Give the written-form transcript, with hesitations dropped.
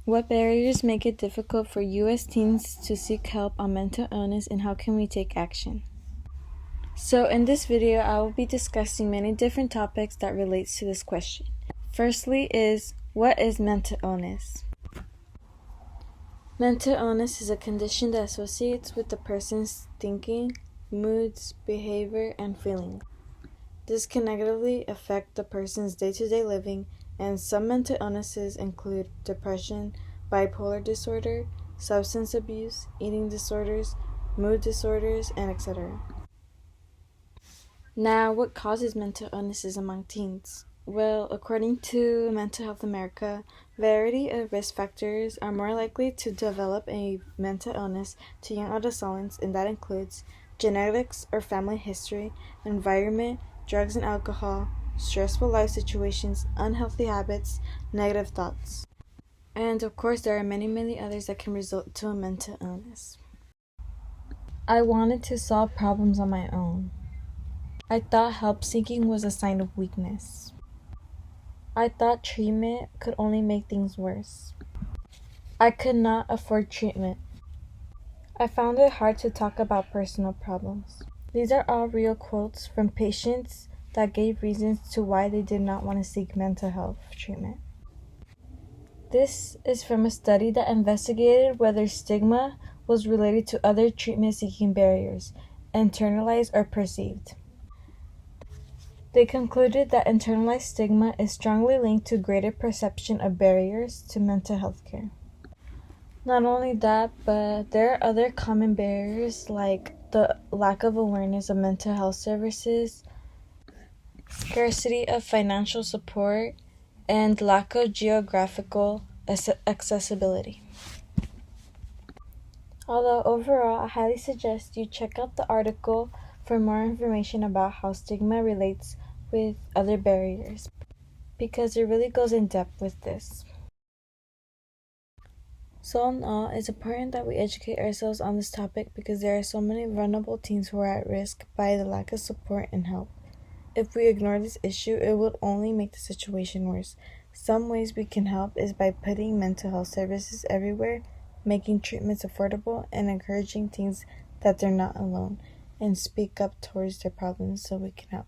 What barriers make it difficult for U.S. teens to seek help on mental illness, and how can we take action? So in this video, I will be discussing many different topics that relates to this question. Firstly is, what is mental illness? Mental illness is a condition that associates with the person's thinking, moods, behavior, and feelings. This can negatively affect the person's day-to-day living, and some mental illnesses include depression, bipolar disorder, substance abuse, eating disorders, mood disorders, and etc. Now, what causes mental illnesses among teens? Well, according to Mental Health America, variety of risk factors are more likely to develop a mental illness to young adolescents, and that includes genetics or family history, environment, drugs and alcohol, stressful life situations, unhealthy habits, negative thoughts. And of course, there are many others that can result to a mental illness. I wanted to solve problems on my own. I thought help seeking was a sign of weakness. I thought treatment could only make things worse. I could not afford treatment. I found it hard to talk about personal problems. These are all real quotes from patients that gave reasons to why they did not want to seek mental health treatment. This is from a study that investigated whether stigma was related to other treatment-seeking barriers, internalized or perceived. They concluded that internalized stigma is strongly linked to greater perception of barriers to mental health care. Not only that, but there are other common barriers like the lack of awareness of mental health services, scarcity of financial support, and lack of geographical accessibility. Although overall, I highly suggest you check out the article for more information about how stigma relates with other barriers, because it really goes in depth with this. So in all, it's important that we educate ourselves on this topic because there are so many vulnerable teens who are at risk by the lack of support and help. If we ignore this issue, it will only make the situation worse. Some ways we can help is by putting mental health services everywhere, making treatments affordable, and encouraging teens that they're not alone, and speak up towards their problems so we can help.